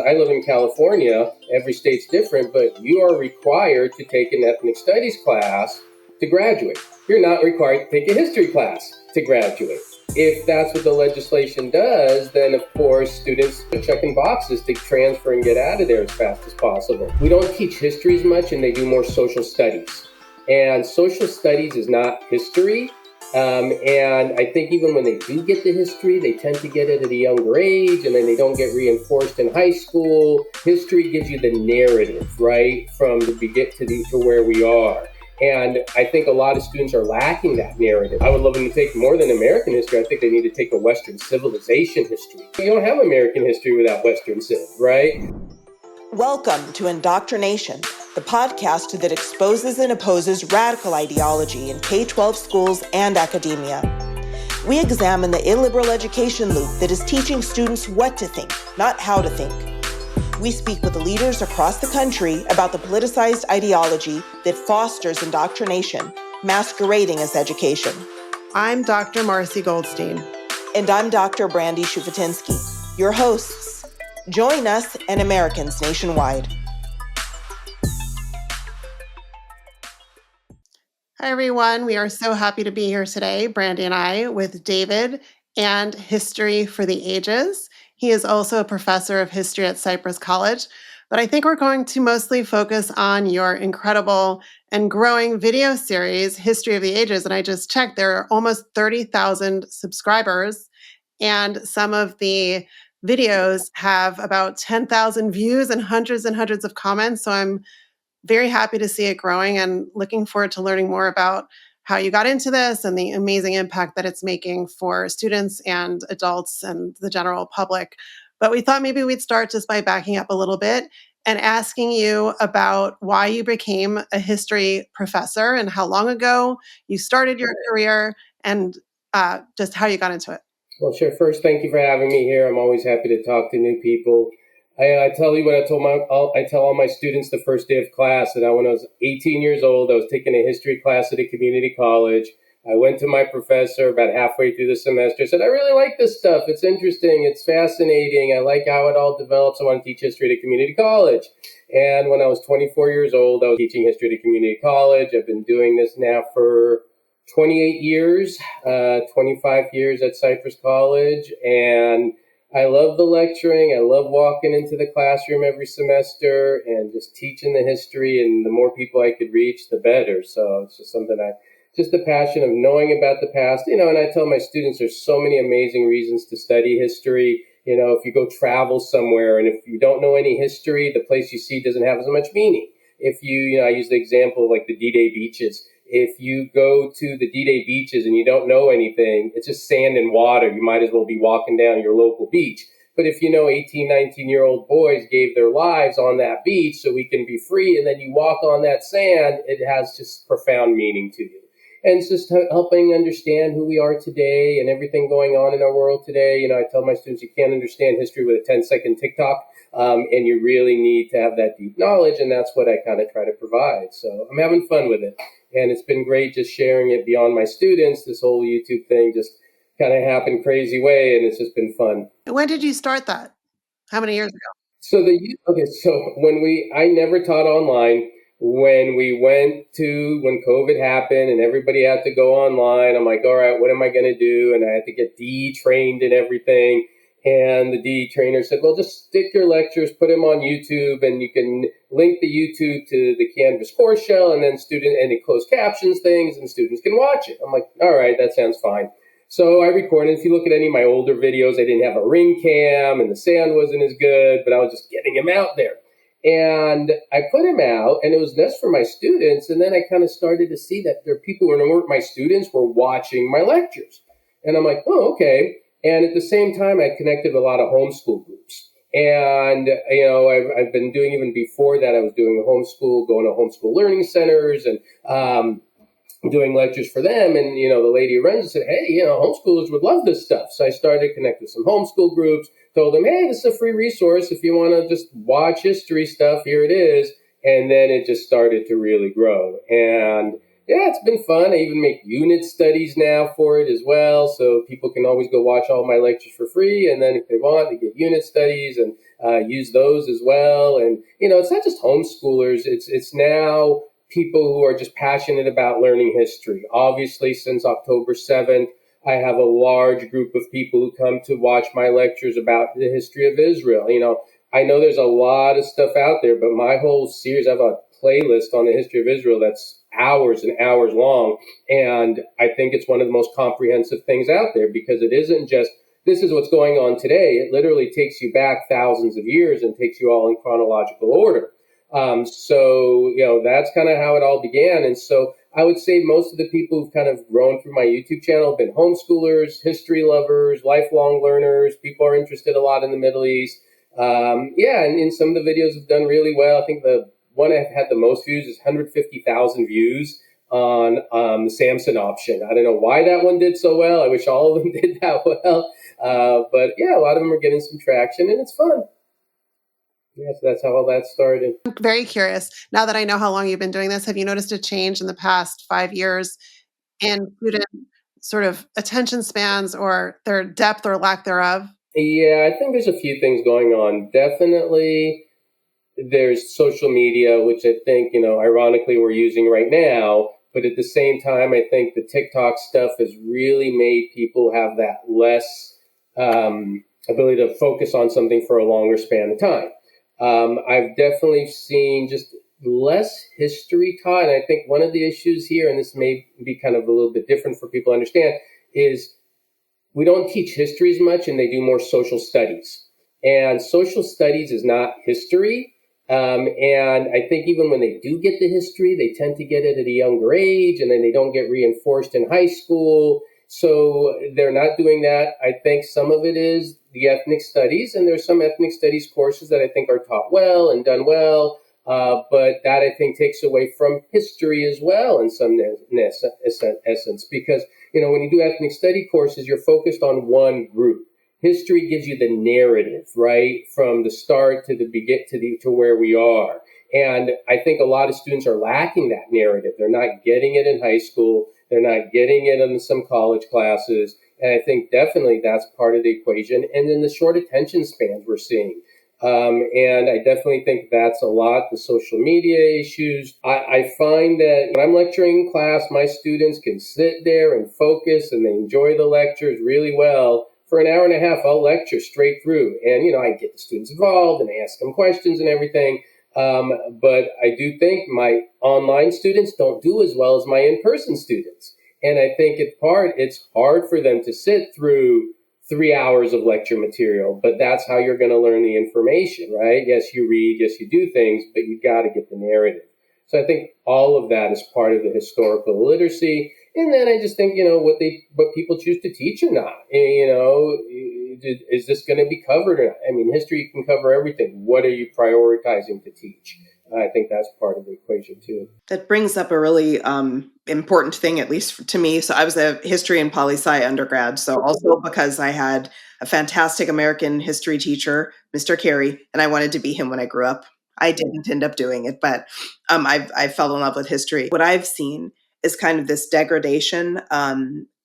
I live in California, every state's different, but you are required to take an ethnic studies class to graduate. You're not required to take a history class to graduate. If that's what the legislation does, then of course students are checking boxes to transfer and get out of there as fast as possible. We don't teach history as much, and they do more social studies. And social studies is not history. And I think even when they do get the history, they tend to get it at a younger age, and then they don't get reinforced in high school. History gives you the narrative, right, from the begin to where we are. And I think a lot of students are lacking that narrative. I would love them to take more than American history. I think they need to take a Western civilization history. You don't have American history without Western civ, right? Welcome to Indoctrination, the podcast that exposes and opposes radical ideology in K-12 schools and academia. We examine the illiberal education loop that is teaching students what to think, not how to think. We speak with leaders across the country about the politicized ideology that fosters indoctrination, masquerading as education. I'm Dr. Marcy Goldstein. And I'm Dr. Brandy Shufutinsky, your hosts. Join us and Americans nationwide. Hi, everyone. We are so happy to be here today, Brandy and I, with David and History for the Ages. He is also a professor of history at Cypress College, but I think we're going to mostly focus on your incredible and growing video series, History of the Ages. And I just checked, there are almost 30,000 subscribers, and some of the videos have about 10,000 views and hundreds of comments. So I'm very happy to see it growing and looking forward to learning more about how you got into this and the amazing impact that it's making for students and adults and the general public. But we thought maybe we'd start just by backing up a little bit and asking you about why you became a history professor and how long ago you started your career and just how you got into it. Well, sure. First, thank you for having me here. I'm always happy to talk to new people. I tell you what I tell all my students the first day of class that when I was 18 years old, I was taking a history class at a community college. I went to my professor about halfway through the semester, said, I really like this stuff. It's interesting. It's fascinating. I like how it all develops. I want to teach history at a community college. And when I was 24 years old, I was teaching history at a community college. I've been doing this now for 28 years, 25 years at Cypress College. And I love the lecturing. I love walking into the classroom every semester and just teaching the history. And the more people I could reach, the better. So it's just something just the passion of knowing about the past. And I tell my students there's so many amazing reasons to study history. If you go travel somewhere and if you don't know any history, the place you see doesn't have as much meaning. If I use the example of like the D-Day beaches. If you go to the D-Day beaches and you don't know anything, it's just sand and water. You might as well be walking down your local beach. But if 18, 19-year-old boys gave their lives on that beach so we can be free, and then you walk on that sand, it has just profound meaning to you. And it's just helping understand who we are today and everything going on in our world today. I tell my students you can't understand history with a 10-second TikTok, and you really need to have that deep knowledge, and that's what I kind of try to provide. So I'm having fun with it. And it's been great just sharing it beyond my students. This whole YouTube thing just kind of happened crazy way, and it's just been fun. When did you start that? How many years ago? So I never taught online. When COVID happened and everybody had to go online, I'm like, all right, what am I going to do? And I had to get de-trained and everything. And the DE trainer said, well, just stick your lectures, put them on YouTube, and you can link the YouTube to the Canvas course shell, and then it closed captions things, and students can watch it. I'm like, all right, that sounds fine. So I recorded. If you look at any of my older videos, I didn't have a ring cam, and the sound wasn't as good, but I was just getting them out there. And I put them out, and it was just for my students, and then I kind of started to see that there are people who weren't my students were watching my lectures. And I'm like, oh, okay. And at the same time, I connected with a lot of homeschool groups. And, I've been doing, even before that, I was doing a homeschool, going to homeschool learning centers and doing lectures for them. And, the lady who runs it said, hey, homeschoolers would love this stuff. So I started to connect with some homeschool groups, told them, hey, this is a free resource. If you want to just watch history stuff, here it is. And then it just started to really grow. And yeah, it's been fun. I even make unit studies now for it as well. So people can always go watch all my lectures for free. And then if they want, they get unit studies and use those as well. And, it's not just homeschoolers. It's now people who are just passionate about learning history. Obviously, since October 7th, I have a large group of people who come to watch my lectures about the history of Israel. I know there's a lot of stuff out there, but my whole series, I have a playlist on the history of Israel that's hours and hours long. And I think it's one of the most comprehensive things out there because it isn't just, this is what's going on today. It literally takes you back thousands of years and takes you all in chronological order. That's kind of how it all began. And so I would say most of the people who've kind of grown through my YouTube channel have been homeschoolers, history lovers, lifelong learners. People are interested a lot in the Middle East. And some of the videos have done really well. I think the one I've had the most views is 150,000 views on the Samson option. I don't know why that one did so well. I wish all of them did that well. But yeah, a lot of them are getting some traction and it's fun. Yeah, so that's how all that started. I'm very curious. Now that I know how long you've been doing this, have you noticed a change in the past 5 years in student sort of attention spans or their depth or lack thereof? Yeah, I think there's a few things going on. Definitely there's social media, which I think, ironically we're using right now. But at the same time, I think the TikTok stuff has really made people have that less ability to focus on something for a longer span of time. I've definitely seen just less history taught. And I think one of the issues here, and this may be kind of a little bit different for people to understand, is we don't teach history as much and they do more social studies. And social studies is not history. And I think even when they do get the history, they tend to get it at a younger age and then they don't get reinforced in high school. So they're not doing that. I think some of it is the ethnic studies, and there's some ethnic studies courses that I think are taught well and done well. But that I think takes away from history as well in some essence, because, when you do ethnic study courses, you're focused on one group. History gives you the narrative, right, from the start to to where we are. And I think a lot of students are lacking that narrative. They're not getting it in high school. They're not getting it in some college classes. And I think definitely that's part of the equation. And then the short attention spans we're seeing. And I definitely think that's a lot, the social media issues. I find that when I'm lecturing in class, my students can sit there and focus and they enjoy the lectures really well. For an hour and a half, I'll lecture straight through. And, I get the students involved and I ask them questions and everything. But I do think my online students don't do as well as my in-person students. And I think it's hard for them to sit through 3 hours of lecture material, but that's how you're going to learn the information, right? Yes, you read, yes, you do things, but you got to get the narrative. So I think all of that is part of the historical literacy. And then I just think, what people choose to teach or not. Is this going to be covered or not? I mean, history can cover everything. What are you prioritizing to teach? I think that's part of the equation too. That brings up a really important thing, at least to me. So I was a history and poli-sci undergrad. So also because I had a fantastic American history teacher, Mr. Canary, and I wanted to be him when I grew up. I didn't end up doing it, but I fell in love with history. What I've seen is kind of this degradation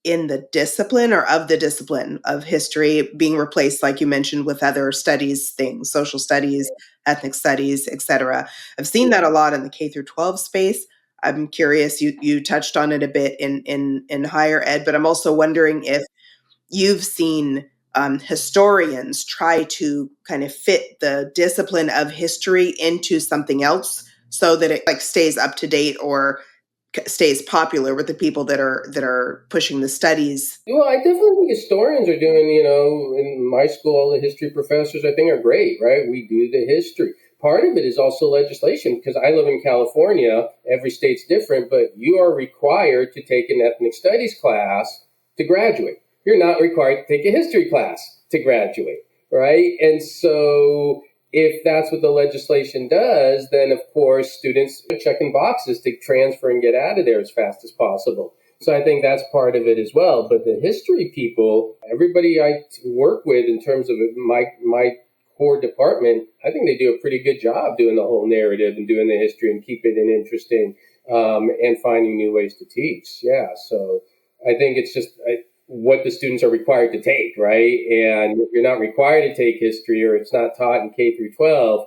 in the discipline or of the discipline of history being replaced, like you mentioned, with other studies things, social studies, ethnic studies, etc. I've seen that a lot in the K through 12 space. I'm curious, you touched on it a bit in higher ed, but I'm also wondering if you've seen historians try to kind of fit the discipline of history into something else so that it like stays up to date or stays popular with the people that are pushing the studies. Well, I definitely think historians are doing, in my school, all the history professors I think are great, right? We do the history. Part of it is also legislation because I live in California. Every state's different, but you are required to take an ethnic studies class to graduate. You're not required to take a history class to graduate, right? And so if that's what the legislation does, then of course students are checking boxes to transfer and get out of there as fast as possible. So I think that's part of it as well. But the history people, everybody I work with in terms of my core department, I think they do a pretty good job doing the whole narrative and doing the history and keep it interesting. and finding new ways to teach. Yeah, so I think it's just what the students are required to take, right? And if you're not required to take history, or it's not taught in K through 12,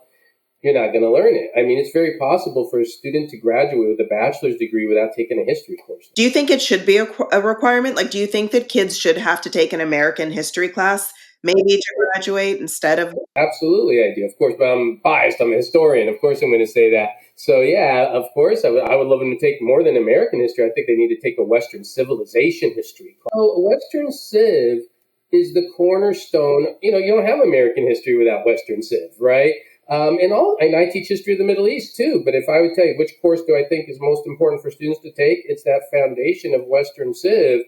you're not going to learn it. I mean, it's very possible for a student to graduate with a bachelor's degree without taking a history course. Do you think it should be a requirement? Like, do you think that kids should have to take an American history class maybe to graduate instead of? Absolutely, I do, of course, but I'm biased. I'm a historian. Of course, I'm going to say that. So, yeah, of course, I would love them to take more than American history. I think they need to take a Western civilization history class. Oh, Western Civ is the cornerstone. You know, you don't have American history without Western Civ, right? And I teach history of the Middle East too. But if I would tell you which course do I think is most important for students to take, it's that foundation of Western Civ.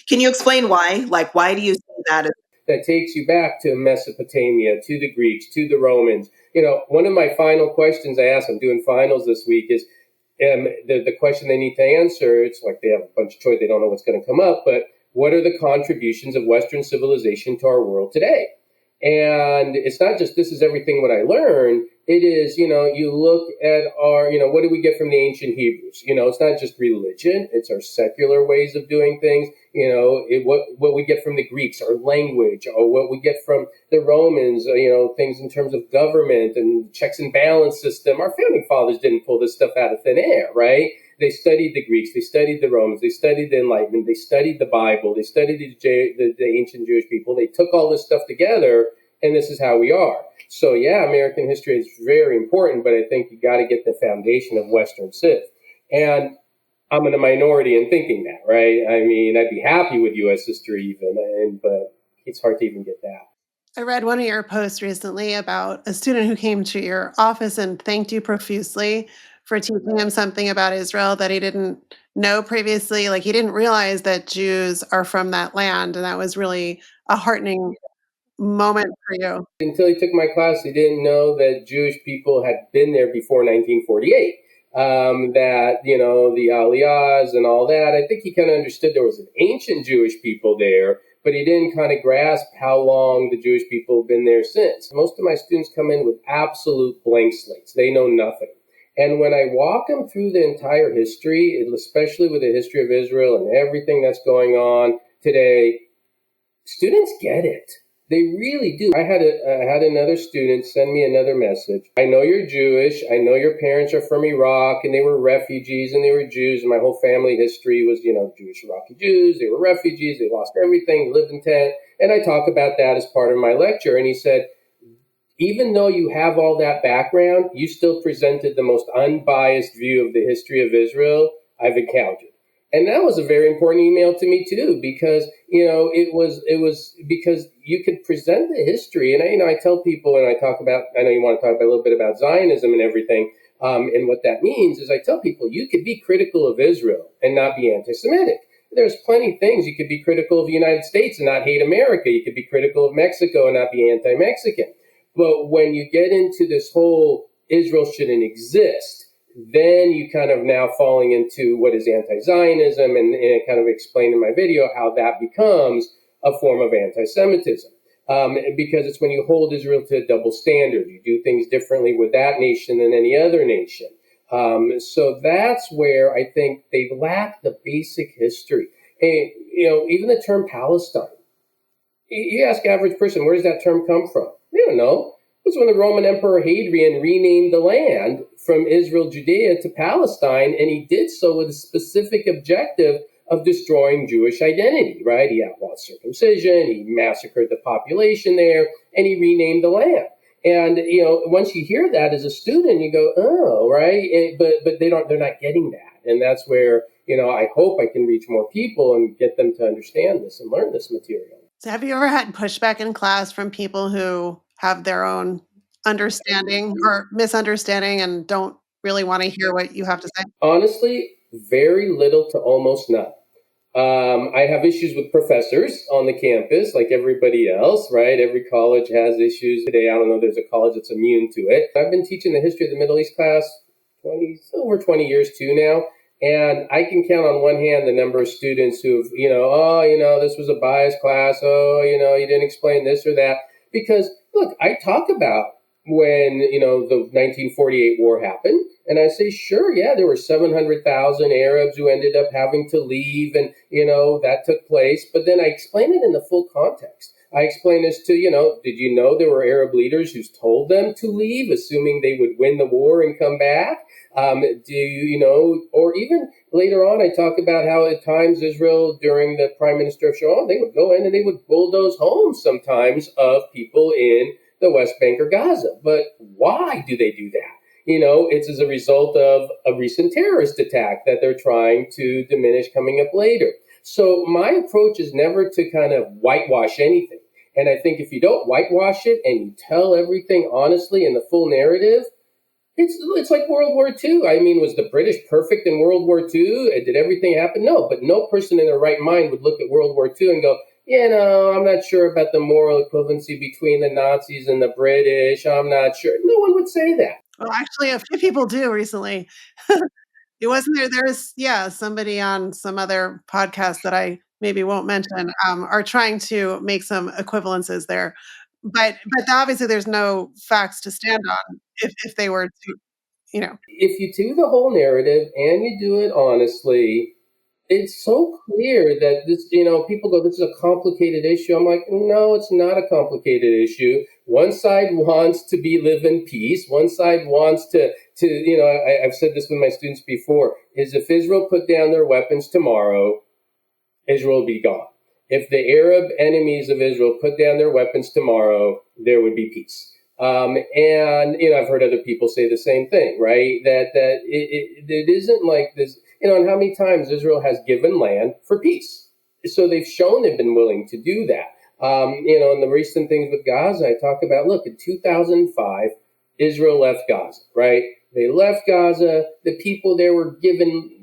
Can you explain why? Like, why do you say that? That takes you back to Mesopotamia, to the Greeks, to the Romans. You know, one of my final questions I ask, I'm doing finals this week, is the question they need to answer. It's like they have a bunch of choice, they don't know what's going to come up, but what are the contributions of Western civilization to our world today? And it's not just this is everything what I learned. It is, you know, you look at our, you know, what do we get from the ancient Hebrews? You know, it's not just religion. It's our secular ways of doing things. You know, what we get from the Greeks, our language, or what we get from the Romans, you know, things in terms of government and checks and balance system. Our founding fathers didn't pull this stuff out of thin air, right? They studied the Greeks, they studied the Romans, they studied the Enlightenment, they studied the Bible, they studied the ancient Jewish people. They took all this stuff together, and this is how we are. So, yeah, American history is very important, but I think you got to get the foundation of Western Civ. And I'm in a minority in thinking that, right? I mean, I'd be happy with U.S. history even, but it's hard to even get that. I read one of your posts recently about a student who came to your office and thanked you profusely for teaching him something about Israel that he didn't know previously. Like, he didn't realize that Jews are from that land, and that was really a heartening moment for you. Until he took my class, he didn't know that Jewish people had been there before 1948. That, you know, the Aliyahs and all that. I think he kind of understood there was an ancient Jewish people there, but he didn't kind of grasp how long the Jewish people have been there since. Most of my students come in with absolute blank slates. They know nothing. And when I walk them through the entire history, especially with the history of Israel and everything that's going on today, students get it. They really do. I had another student send me another message. I know you're Jewish. I know your parents are from Iraq and they were refugees and they were Jews. And my whole family history was, you know, Jewish Iraqi Jews. They were refugees. They lost everything, lived in tent. And I talk about that as part of my lecture. And he said, even though you have all that background, you still presented the most unbiased view of the history of Israel I've encountered. And that was a very important email to me too, because, you know, it was because you could present the history. And I tell people, and I know you want to talk about a little bit about Zionism and everything. And what that means is I tell people you could be critical of Israel and not be anti-Semitic. There's plenty of things. You could be critical of the United States and not hate America. You could be critical of Mexico and not be anti-Mexican. But when you get into this whole Israel shouldn't exist, then you kind of now falling into what is anti-Zionism, and I kind of explained in my video how that becomes a form of anti-Semitism. Because it's when you hold Israel to a double standard. You do things differently with that nation than any other nation. So that's where I think they lack the basic history. And, you know, even the term Palestine. You ask average person, where does that term come from? They don't know. It's when the Roman Emperor Hadrian renamed the land from Israel, Judea to Palestine, and he did so with a specific objective of destroying Jewish identity, right? He outlawed circumcision, he massacred the population there, and he renamed the land. And, you know, once you hear that as a student, you go, oh, right? But they're not getting that. And that's where, you know, I hope I can reach more people and get them to understand this and learn this material. So have you ever had pushback in class from people who have their own understanding or misunderstanding and don't really want to hear what you have to say? Honestly, very little to almost none. I have issues with professors on the campus, like everybody else, right? Every college has issues today. I don't know, there's a college that's immune to it. I've been teaching the history of the Middle East class over 20 years too now. And I can count on one hand the number of students who've, this was a biased class. Oh, you didn't explain this or that. Because, look, I talk about when, the 1948 war happened. And I say, sure, yeah, there were 700,000 Arabs who ended up having to leave, and, that took place. But then I explain it in the full context. I explain this to, did you know there were Arab leaders who told them to leave, assuming they would win the war and come back? Do or even later on, I talk about how at times Israel, during the Prime Minister of Sharon, they would go in and they would bulldoze homes sometimes of people in the West Bank or Gaza. But why do they do that? It's as a result of a recent terrorist attack that they're trying to diminish coming up later. So my approach is never to kind of whitewash anything. And I think if you don't whitewash it and you tell everything honestly in the full narrative, it's like World War II. I mean, was the British perfect in World War II? Did everything happen? No, but no person in their right mind would look at World War II and go, I'm not sure about the moral equivalency between the Nazis and the British. I'm not sure. No one would say that. Well, actually, a few people do recently. It wasn't there. There's, somebody on some other podcast that I maybe won't mention, are trying to make some equivalences there. But obviously there's no facts to stand on if they were to, If you do the whole narrative and you do it honestly, it's so clear that this, people go, this is a complicated issue. I'm like, no, it's not a complicated issue. One side wants to live in peace. One side wants I've said this with my students before, is if Israel put down their weapons tomorrow, Israel will be gone. If the Arab enemies of Israel put down their weapons tomorrow, there would be peace. And I've heard other people say the same thing, right? That it isn't like this, and how many times Israel has given land for peace. So they've shown they've been willing to do that. And the recent things with Gaza, I talk about, look, in 2005, Israel left Gaza, right? They left Gaza. The people there were given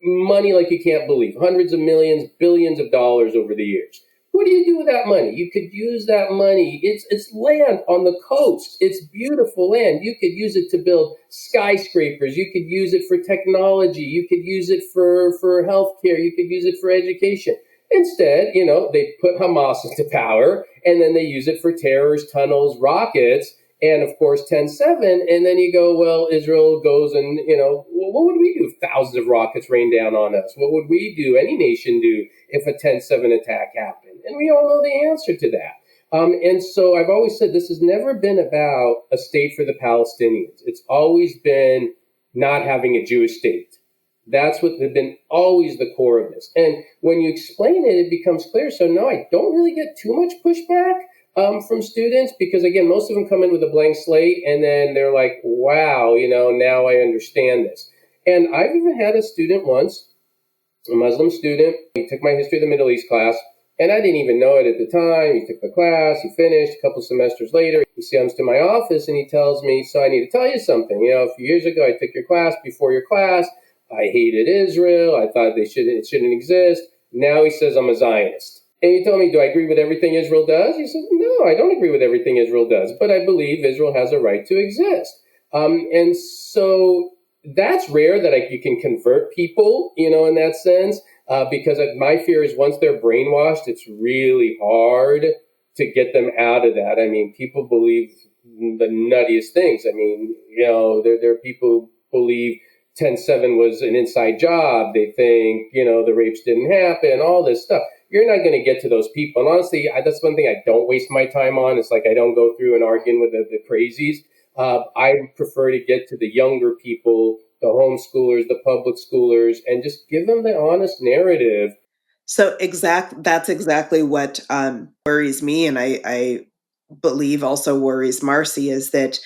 money like you can't believe, hundreds of millions, billions of dollars over the years. What do you do with that money? You could use that money. It's land on the coast. It's beautiful land. You could use it to build skyscrapers. You could use it for technology. You could use it for healthcare. You could use it for education. Instead, they put Hamas into power, and then they use it for terrors, tunnels, rockets, and of course 10/7. And then you go, well, Israel goes and, what would we do if thousands of rockets rain down on us? What would we do, any nation do, if a 10/7 attack happened? And we all know the answer to that. And so I've always said this has never been about a state for the Palestinians. It's always been not having a Jewish state. That's what has been always the core of this. And when you explain it, it becomes clear. So no, I don't really get too much pushback from students, because again, most of them come in with a blank slate and then they're like, wow, now I understand this. And I've even had a student once, a Muslim student, he took my history of the Middle East class, and I didn't even know it at the time. He took the class, he finished. A couple semesters later, he comes to my office and he tells me, so I need to tell you something. A few years ago, I took your class. Before your class, I hated Israel. I thought it shouldn't exist. Now he says I'm a Zionist. And he told me, do I agree with everything Israel does? He said, no, I don't agree with everything Israel does, but I believe Israel has a right to exist. And so that's rare that you can convert people, in that sense. Because my fear is once they're brainwashed, it's really hard to get them out of that. I mean, people believe the nuttiest things. I mean, there are people who believe 10/7 was an inside job. They think, the rapes didn't happen, all this stuff. You're not going to get to those people. And honestly, that's one thing I don't waste my time on. It's like I don't go through and arguing with the crazies. I prefer to get to the younger people, the homeschoolers, the public schoolers, and just give them the honest narrative. So that's exactly what worries me, and I believe also worries Marcy, is that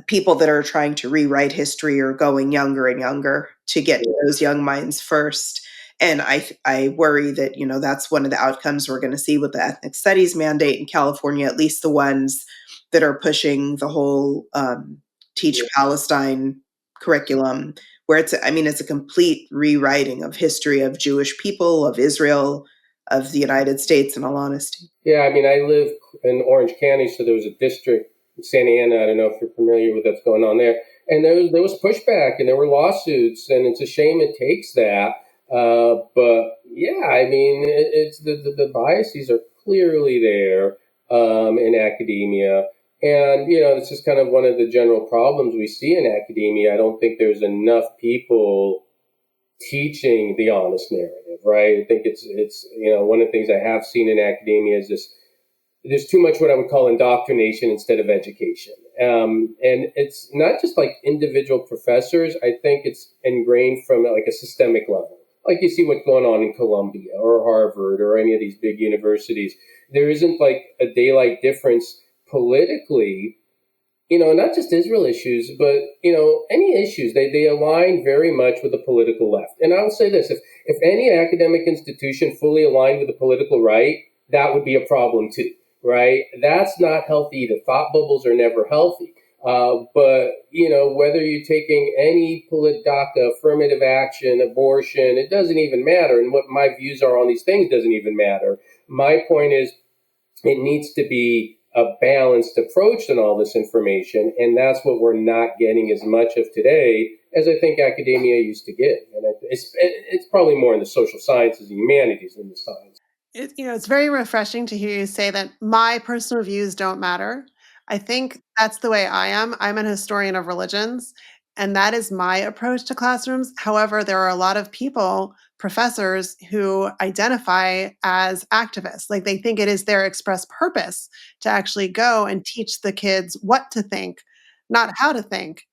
people that are trying to rewrite history are going younger and younger to get to those young minds first. And I worry that, that's one of the outcomes we're going to see with the ethnic studies mandate in California, at least the ones that are pushing the whole Teach Palestine curriculum, where it's a complete rewriting of history of Jewish people, of Israel, of the United States, in all honesty. Yeah, I mean, I live in Orange County, so there was a district in Santa Ana. I don't know if you're familiar with what's going on there. And there was pushback and there were lawsuits, and it's a shame it takes that. But yeah, I mean, it's the biases are clearly there in academia. And, this is kind of one of the general problems we see in academia. I don't think there's enough people teaching the honest narrative, right? I think it's one of the things I have seen in academia is this: there's too much what I would call indoctrination instead of education. And it's not just like individual professors. I think it's ingrained from like a systemic level. Like you see what's going on in Columbia or Harvard or any of these big universities. There isn't like a daylight difference politically, not just Israel issues, but, any issues. They align very much with the political left. And I'll say this, if any academic institution fully aligned with the political right, that would be a problem too, right? That's not healthy either. Thought bubbles are never healthy. But, whether you're taking any DACA, affirmative action, abortion, it doesn't even matter. And what my views are on these things doesn't even matter. My point is, it needs to be a balanced approach on all this information, and that's what we're not getting as much of today as I think academia used to give. And it's probably more in the social sciences and humanities than the science. It's very refreshing to hear you say that my personal views don't matter. I think that's the way I am. I'm an historian of religions, and that is my approach to classrooms. However, there are a lot of people, professors, who identify as activists. Like they think it is their express purpose to actually go and teach the kids what to think, not how to think.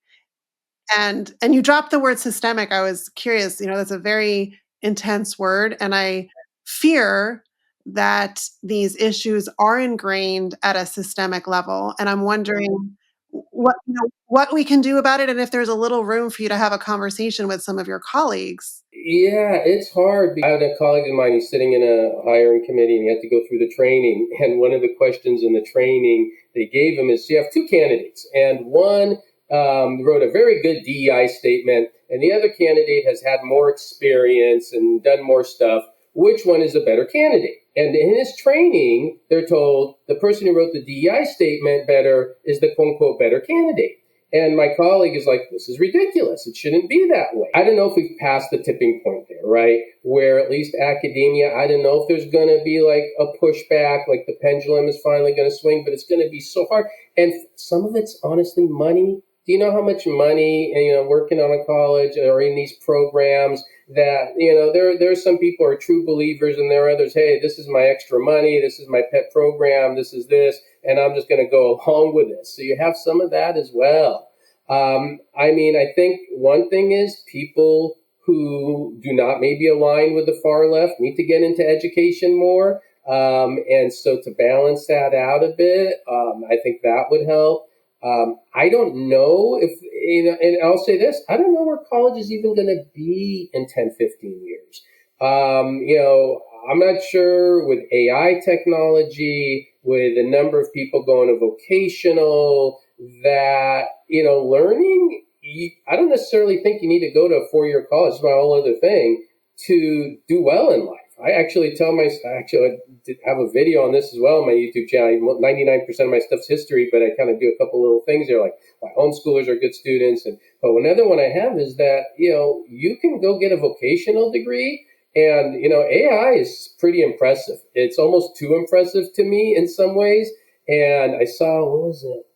And you dropped the word systemic. I was curious, that's a very intense word, and I fear that these issues are ingrained at a systemic level, and I'm wondering what we can do about it, and if there's a little room for you to have a conversation with some of your colleagues. Yeah, it's hard. I had a colleague of mine who's sitting in a hiring committee, and he had to go through the training. And one of the questions in the training they gave him is, you have two candidates, and one wrote a very good DEI statement, and the other candidate has had more experience and done more stuff. Which one is a better candidate? And in his training, they're told the person who wrote the DEI statement better is the quote unquote better candidate. And my colleague is like, this is ridiculous. It shouldn't be that way. I don't know if we've passed the tipping point there, right? Where at least academia, I don't know if there's going to be like a pushback, like the pendulum is finally going to swing, but it's going to be so hard. And some of it's honestly money. Do you know how much money, working on a college or in these programs that, there are some people who are true believers and there are others, hey, this is my extra money. This is my pet program. This is this. And I'm just going to go along with this. So you have some of that as well. I think one thing is people who do not maybe align with the far left need to get into education more. And so to balance that out a bit, I think that would help. I don't know if, and I'll say this, I don't know where college is even going to be in 10, 15 years. I'm not sure with AI technology, with the number of people going to vocational, that, learning, I don't necessarily think you need to go to a 4-year college, it's my whole other thing, to do well in life. I actually have a video on this as well on my YouTube channel. 99% of my stuff's history, but I kind of do a couple little things there, like my homeschoolers are good students. But another one I have is that, you can go get a vocational degree. And, AI is pretty impressive. It's almost too impressive to me in some ways. And I saw, what was it?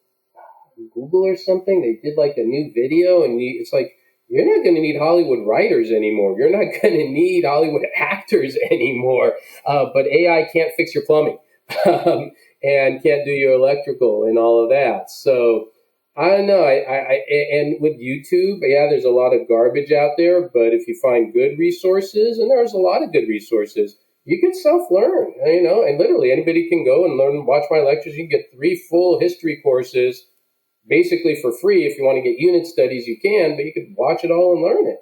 Google or something. They did like a new video and it's like, you're not going to need Hollywood writers anymore. You're not going to need Hollywood actors anymore. But AI can't fix your plumbing and can't do your electrical and all of that. So I don't know. And with YouTube, yeah, there's a lot of garbage out there. But if you find good resources, and there's a lot of good resources, you can self-learn, and literally anybody can go and learn, watch my lectures. You can get 3 full history courses basically for free. If you want to get unit studies, you can, but you could watch it all and learn it.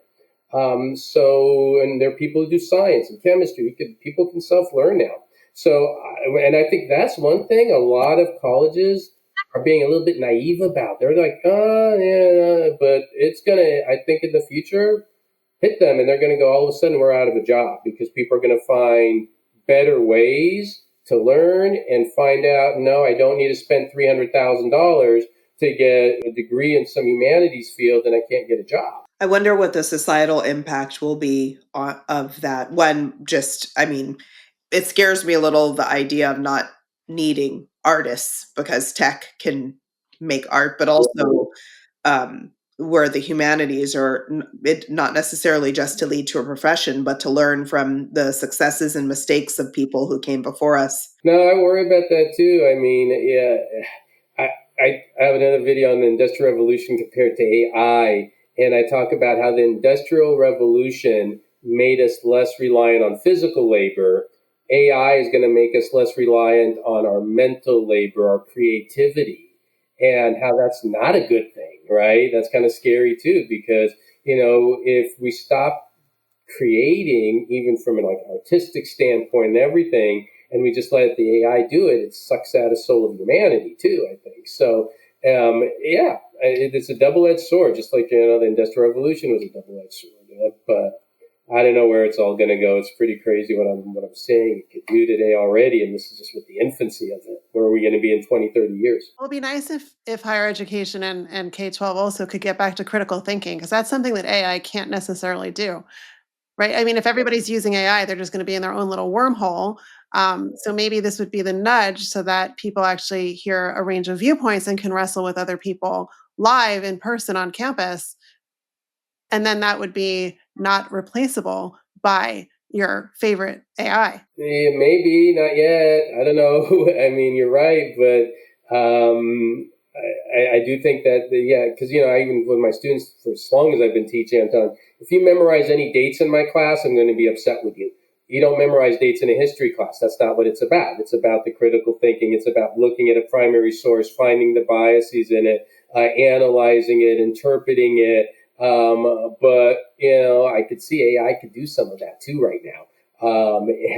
And there are people who do science and chemistry. People can self-learn now. So, and I think that's one thing a lot of colleges are being a little bit naive about. They're like, oh, yeah, but it's going to, I think in the future, hit them and they're going to go, all of a sudden we're out of a job because people are going to find better ways to learn and find out, no, I don't need to spend $300,000 to get a degree in some humanities field and I can't get a job. I wonder what the societal impact will be of that when it scares me a little, the idea of not needing artists because tech can make art, but also where the humanities are it not necessarily just to lead to a profession, but to learn from the successes and mistakes of people who came before us. No, I worry about that too. I mean, yeah, I have another video on the Industrial Revolution compared to AI, and I talk about how the Industrial Revolution made us less reliant on physical labor. AI is going to make us less reliant on our mental labor, our creativity, and how that's not a good thing, right? That's kind of scary too, because, if we stop creating, even from an artistic standpoint and everything, and we just let the AI do it, it sucks out a soul of humanity too, I think. So, yeah, it's a double-edged sword, just like, the Industrial Revolution was a double-edged sword. But I don't know where it's all going to go. It's pretty crazy what I'm seeing it could do today already, and this is just with the infancy of it. Where are we going to be in 20, 30 years? Well, it'd be nice if higher education and K-12 also could get back to critical thinking, because that's something that AI can't necessarily do, right? I mean, if everybody's using AI, they're just going to be in their own little wormhole. So maybe this would be the nudge so that people actually hear a range of viewpoints and can wrestle with other people live in person on campus. And then that would be not replaceable by your favorite AI. Yeah, maybe not yet. I don't know. I mean, you're right, but I do think that because I even with my students for as long as I've been teaching, I'm telling, if you memorize any dates in my class, I'm going to be upset with you. You don't memorize dates in a history class. That's not what it's about. It's about the critical thinking. It's about looking at a primary source, finding the biases in it, analyzing it, interpreting it. But I could see AI could do some of that too right now.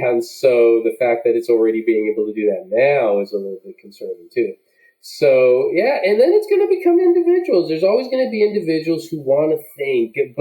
And so the fact that it's already being able to do that now is a little bit concerning too. So, yeah, and then it's going to become individuals. There's always going to be individuals who want to think, and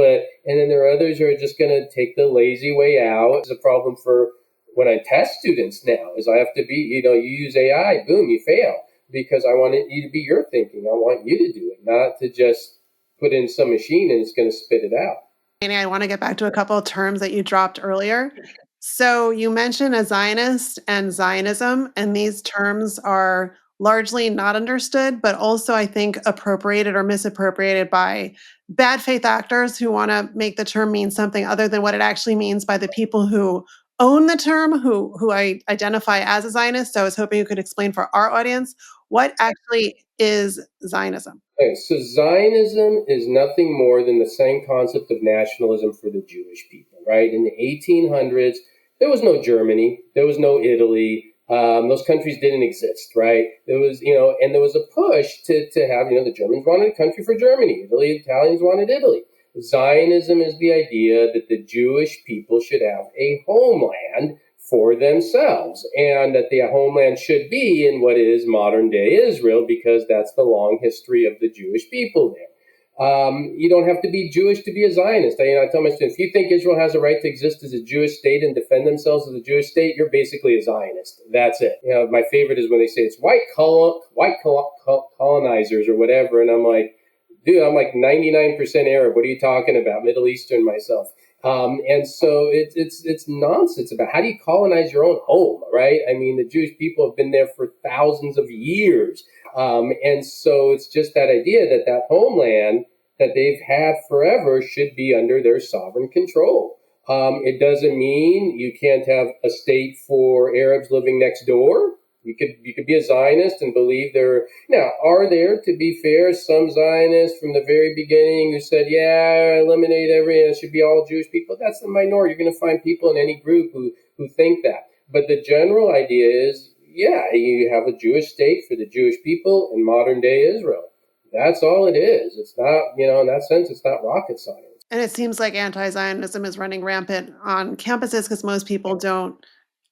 then there are others who are just going to take the lazy way out. It's a problem for when I test students now is I have to be, you use AI, boom, you fail, because I want you to be your thinking. I want you to do it, not to just put in some machine and it's going to spit it out. Annie, I want to get back to a couple of terms that you dropped earlier. So you mentioned a Zionist and Zionism, and these terms are largely not understood, but also I think appropriated or misappropriated by bad faith actors who want to make the term mean something other than what it actually means by the people who own the term, who I identify as a Zionist. So I was hoping you could explain for our audience what actually is Zionism. Okay, so Zionism is nothing more than the same concept of nationalism for the Jewish people, right? In the 1800s, there was no Germany, there was no Italy. Those countries didn't exist, right? There was, and there was a push to have, the Germans wanted a country for Germany, Italians wanted Italy. Zionism is the idea that the Jewish people should have a homeland for themselves, and that the homeland should be in what is modern day Israel, because that's the long history of the Jewish people there. You don't have to be Jewish to be a Zionist. I tell my students, if you think Israel has a right to exist as a Jewish state and defend themselves as a Jewish state, you're basically a Zionist. That's it. My favorite is when they say it's white colonizers or whatever, and I'm like, dude, I'm like 99% Arab. What are you talking about? Middle Eastern myself. And so it's nonsense about how do you colonize your own home, right? I mean, the Jewish people have been there for thousands of years. And so it's just that idea that homeland that they've had forever should be under their sovereign control. It doesn't mean you can't have a state for Arabs living next door. You could be a Zionist and believe are there, to be fair, some Zionists from the very beginning who said, eliminate it should be all Jewish people. That's the minority. You're going to find people in any group who think that. But the general idea is, you have a Jewish state for the Jewish people in modern day Israel. That's all it is. It's not, in that sense, it's not rocket science. And it seems like anti-Zionism is running rampant on campuses because most people don't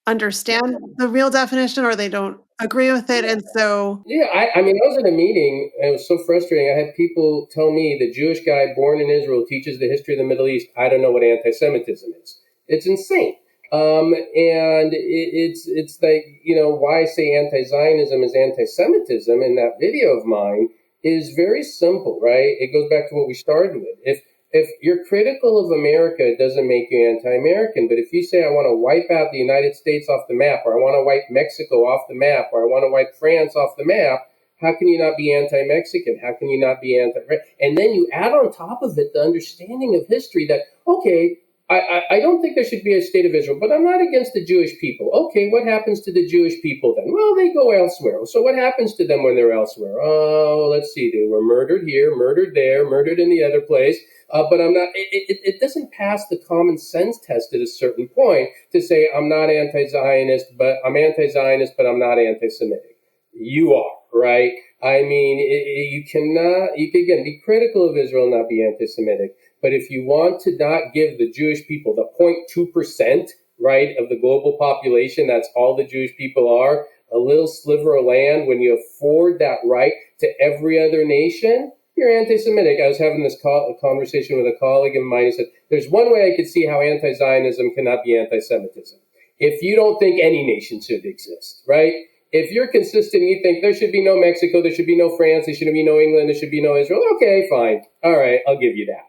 understand the real definition or they don't agree with it. And so... I was at a meeting and it was so frustrating. I had people tell me the Jewish guy born in Israel teaches the history of the Middle East. I don't know what anti-Semitism is. It's insane. And it's like, why I say anti-Zionism is anti-Semitism in that video of mine is very simple, right? It goes back to what we started with. If you're critical of America, it doesn't make you anti-American. But if you say, I want to wipe out the United States off the map, or I want to wipe Mexico off the map, or I want to wipe France off the map, how can you not be anti-Mexican? How can you not be anti? And then you add on top of it the understanding of history that, okay, I don't think there should be a state of Israel, but I'm not against the Jewish people. Okay, what happens to the Jewish people then? Well, they go elsewhere. So what happens to them when they're elsewhere? Oh, let's see. They were murdered here, murdered there, murdered in the other place. But I'm not. It doesn't pass the common sense test at a certain point to say I'm not anti-Zionist, but I'm anti-Zionist, but I'm not anti-Semitic. You are, right? I mean, you cannot. You can again be critical of Israel, not be anti-Semitic. But if you want to not give the Jewish people the 0.2%, right, of the global population, that's all the Jewish people are, a little sliver of land, when you afford that right to every other nation, you're anti-Semitic. I was having this conversation with a colleague of mine. He said, there's one way I could see how anti-Zionism cannot be anti-Semitism. If you don't think any nation should exist, right? If you're consistent, you think there should be no Mexico, there should be no France, there should be no England, there should be no Israel. Okay, fine. All right, I'll give you that.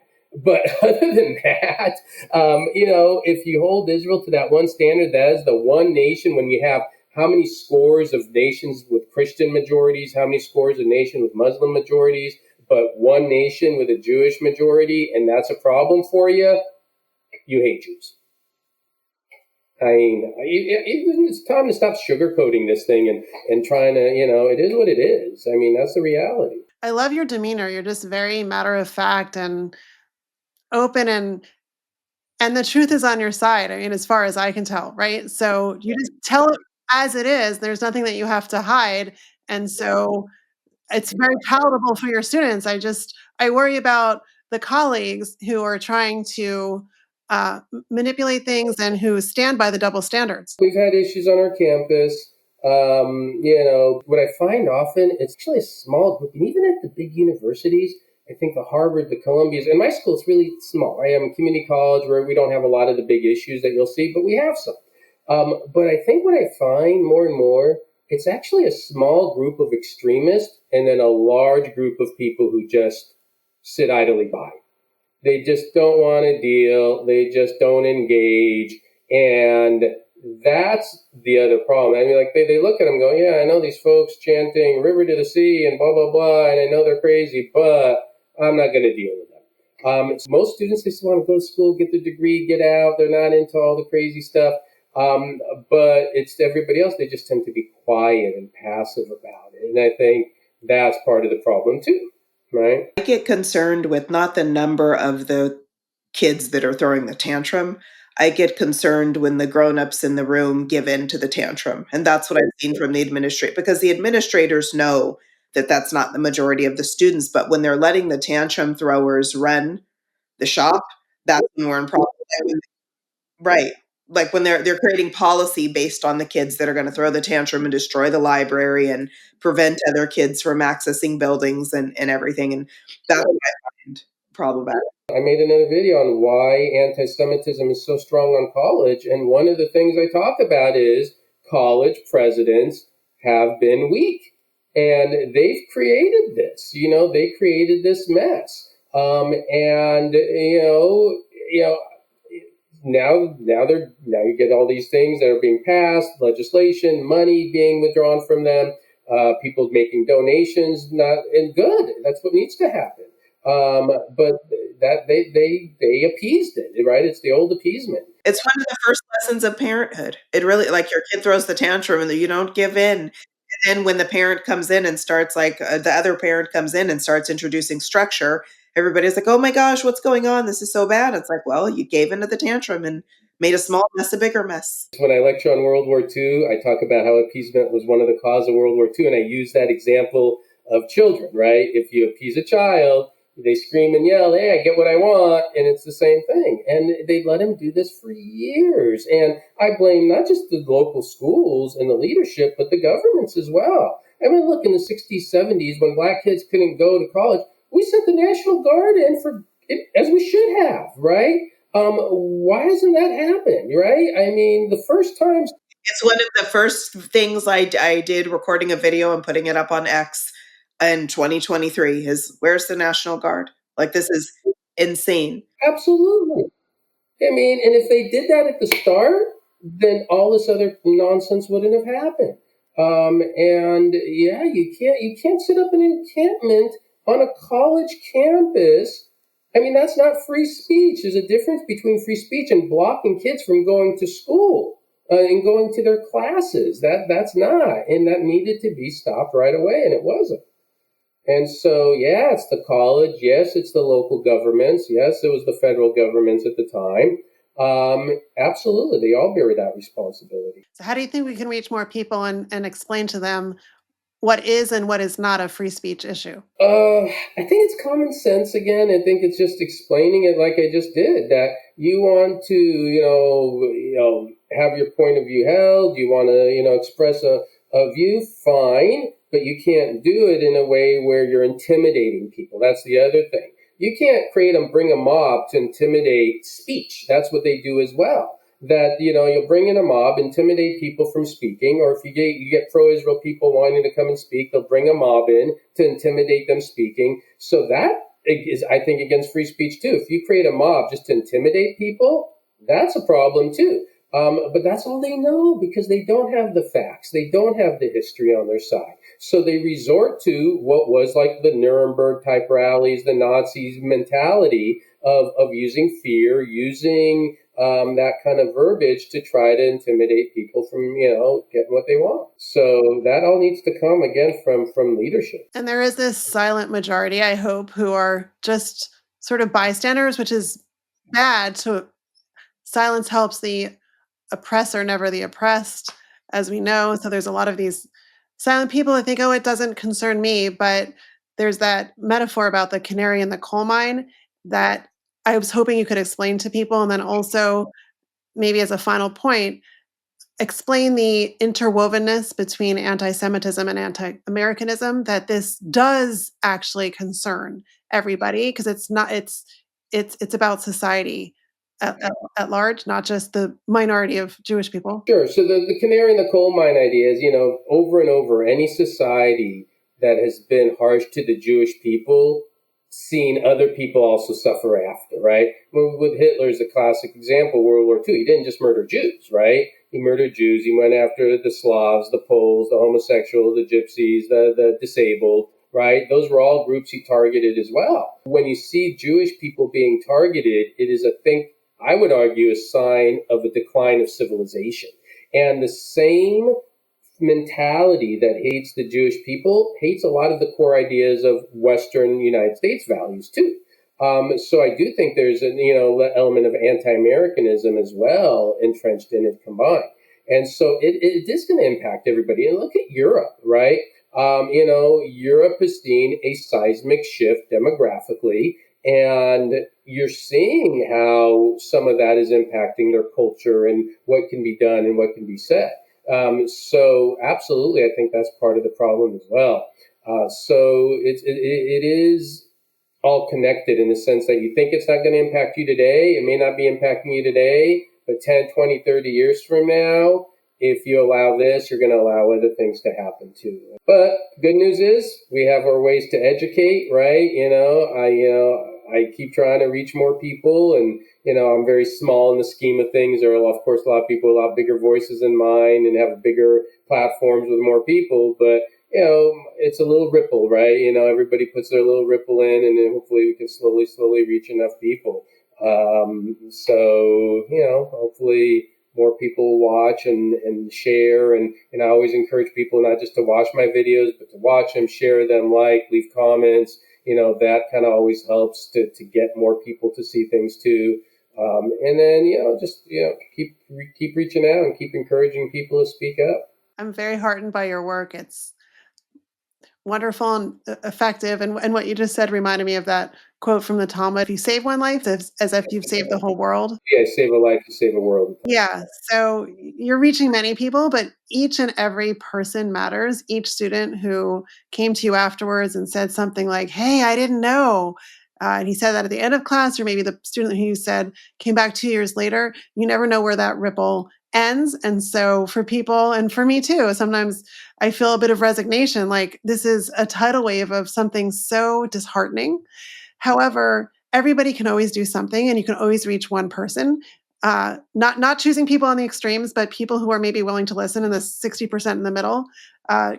But other than that, if you hold Israel to that one standard, that is the one nation when you have how many scores of nations with Christian majorities, how many scores of nations with Muslim majorities, but one nation with a Jewish majority, and that's a problem for you, you hate Jews. I mean, it's time to stop sugarcoating this thing and trying to, it is what it is. I mean, that's the reality. I love your demeanor. You're just very matter of fact and open, and the truth is on your side. I mean, as far as I can tell, right? So you just tell it as it is. There's nothing that you have to hide. And so it's very palatable for your students. I worry about the colleagues who are trying to manipulate things and who stand by the double standards. We've had issues on our campus. What I find often, it's actually a small group, and even at the big universities, I think the Harvard, the Columbias, and my school is really small. I am a community college where we don't have a lot of the big issues that you'll see, but we have some. But I think what I find more and more, it's actually a small group of extremists and then a large group of people who just sit idly by. They just don't want to deal. They just don't engage. And that's the other problem. I mean, like they look at them going, yeah, I know these folks chanting river to the sea and blah, blah, blah, and I know they're crazy, but I'm not going to deal with them. Most students, they just want to go to school, get the degree, get out. They're not into all the crazy stuff. But it's everybody else. They just tend to be quiet and passive about it. And I think that's part of the problem too, right? I get concerned with not the number of the kids that are throwing the tantrum. I get concerned when the grown-ups in the room give in to the tantrum. And that's what I've seen from the administrator, because the administrators know that that's not the majority of the students. But when they're letting the tantrum throwers run the shop, that's when we're in problem. Right. Like when they're creating policy based on the kids that are going to throw the tantrum and destroy the library and prevent other kids from accessing buildings and everything. And that's what I find problematic. I made another video on why anti-Semitism is so strong on college. And one of the things I talk about is college presidents have been weak. And they've created this, they created this mess. Now you get all these things that are being passed, legislation, money being withdrawn from them, people making donations, and good. That's what needs to happen. But that they appeased it, right? It's the old appeasement. It's one of the first lessons of parenthood. It really, like, your kid throws the tantrum and you don't give in. And then when the parent comes in and starts, the other parent comes in and starts introducing structure, everybody's like, oh my gosh, what's going on? This is so bad. It's like, well, you gave into the tantrum and made a small mess a bigger mess. When I lecture on World War II, I talk about how appeasement was one of the causes of World War II, and I use that example of children, right? If you appease a child, they scream and yell, hey, I get what I want, and it's the same thing. And they let him do this for years. And I blame not just the local schools and the leadership, but the governments as well. I mean, look, in the 60s, 70s, when black kids couldn't go to college, we sent the National Guard in for it, as we should have, right? Why hasn't that happened, right? I mean, the first times... It's one of the first things I did, recording a video and putting it up on X in 2023 is, where's the National Guard? Like, this is insane. Absolutely. I mean, and if they did that at the start, then all this other nonsense wouldn't have happened. And yeah, you can't set up an encampment on a college campus. I mean, that's not free speech. There's a difference between free speech and blocking kids from going to school and going to their classes. That's not, and that needed to be stopped right away, and it wasn't. And so, yeah, it's the college. Yes, it's the local governments. Yes, it was the federal governments at the time. Absolutely, they all bear that responsibility. So, how do you think we can reach more people and explain to them what is and what is not a free speech issue? I think it's common sense again. I think it's just explaining it like I just did. That you want to, have your point of view held. You want to, express a view. Fine, but you can't do it in a way where you're intimidating people. That's the other thing. You can't bring a mob to intimidate speech. That's what they do as well. That you'll bring in a mob, intimidate people from speaking, or if you get pro-Israel people wanting to come and speak, they'll bring a mob in to intimidate them speaking. So that is, I think, against free speech too. If you create a mob just to intimidate people, that's a problem too. But that's all they know because they don't have the facts. They don't have the history on their side. So they resort to what was like the Nuremberg type rallies, the Nazis mentality of using fear, using that kind of verbiage to try to intimidate people from, getting what they want. So that all needs to come again from leadership. And there is this silent majority, I hope, who are just sort of bystanders, which is bad. So silence helps the oppressor, never the oppressed, as we know. So there's a lot of these silent people that think, oh, it doesn't concern me. But there's that metaphor about the canary in the coal mine that I was hoping you could explain to people. And then also, maybe as a final point, explain the interwovenness between anti-Semitism and anti-Americanism, that this does actually concern everybody, because it's about society at large, not just the minority of Jewish people. Sure. So the canary in the coal mine idea is, over and over, any society that has been harsh to the Jewish people, seen other people also suffer after, right? With Hitler is a classic example, World War II. He didn't just murder Jews, right? He murdered Jews. He went after the Slavs, the Poles, the homosexuals, the gypsies, the disabled, right? Those were all groups he targeted as well. When you see Jewish people being targeted, it is I would argue, a sign of a decline of civilization. And the same mentality that hates the Jewish people hates a lot of the core ideas of Western United States values too. So I do think there's an element of anti-Americanism as well entrenched in it combined. And so it is going to impact everybody. And look at Europe, right? Europe has seen a seismic shift demographically, and you're seeing how some of that is impacting their culture and what can be done and what can be said. So absolutely, I think that's part of the problem as well. So it is all connected in the sense that you think it's not going to impact you today. It may not be impacting you today, but 10, 20, 30 years from now, if you allow this, you're going to allow other things to happen too. But good news is we have our ways to educate, right? I keep trying to reach more people, and I'm very small in the scheme of things. There are, of course, a lot of people with a lot bigger voices than mine and have bigger platforms with more people. But it's a little ripple, right? Everybody puts their little ripple in, and then hopefully we can slowly reach enough people. So hopefully more people watch and share. And I always encourage people not just to watch my videos, but to watch them, share them, leave comments. That kind of always helps to get more people to see things too. And then, just, keep reaching out and keep encouraging people to speak up. I'm very heartened by your work. It's wonderful and effective. And what you just said reminded me of that quote from the Talmud: if you save one life, as if you've saved the whole world. Yeah, save a life, you save a world. Yeah. So you're reaching many people, but each and every person matters. Each student who came to you afterwards and said something like, hey, I didn't know. And he said that at the end of class, or maybe the student who said came back 2 years later, you never know where that ripple ends. And so for people, and for me too, sometimes I feel a bit of resignation, like this is a tidal wave of something so disheartening. However, everybody can always do something and you can always reach one person. Not choosing people on the extremes, but people who are maybe willing to listen in the 60% in the middle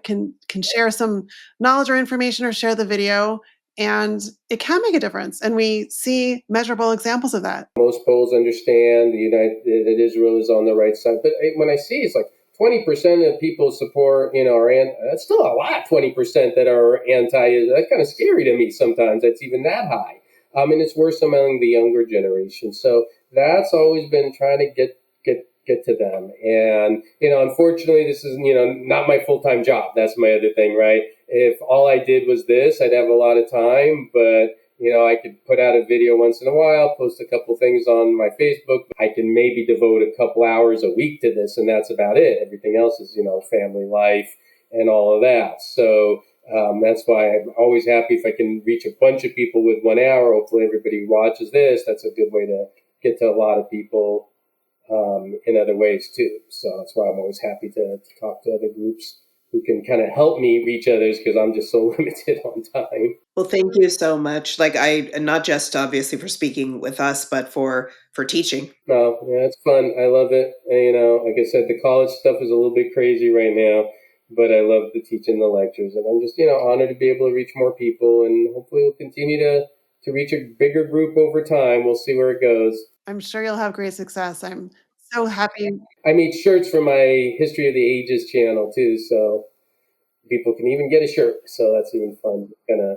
can share some knowledge or information or share the video, and it can make a difference. And we see measurable examples of that. Most Poles understand that Israel is on the right side, but when I see it's like 20% of people support, that's still a lot. 20% that are anti. That's kind of scary to me sometimes. That's even that high. And it's worse among the younger generation. So that's always been trying to get to them. And, unfortunately, this is, not my full-time job. That's my other thing, right? If all I did was this, I'd have a lot of time, but, I could put out a video once in a while, post a couple things on my Facebook. I can maybe devote a couple hours a week to this, and that's about it. Everything else is, family life and all of that. So that's why I'm always happy if I can reach a bunch of people with 1 hour. Hopefully everybody watches this. That's a good way to get to a lot of people in other ways too. So that's why I'm always happy to talk to other groups who can kind of help me reach others, because I'm just so limited on time. Well, thank you so much. Not just obviously for speaking with us, but for teaching. No, yeah, it's fun. I love it. And, like I said, the college stuff is a little bit crazy right now, but I love the teaching the lectures, and I'm just, honored to be able to reach more people, and hopefully we'll continue to reach a bigger group over time. We'll see where it goes. I'm sure you'll have great success. I'm so happy. I made shirts for my History of the Ages channel too, so people can even get a shirt. So that's even fun. Gonna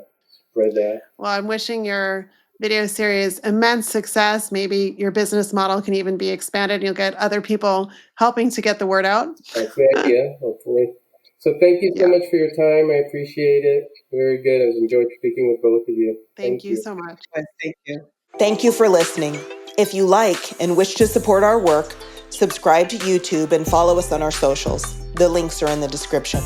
spread that. Well, I'm wishing your video series immense success. Maybe your business model can even be expanded. You'll get other people helping to get the word out. That's the idea, hopefully. So thank you so much for your time. I appreciate it. Very good. I was enjoyed speaking with both of you. Thank you so much. Thank you. Thank you for listening. If you like and wish to support our work, subscribe to YouTube and follow us on our socials. The links are in the description.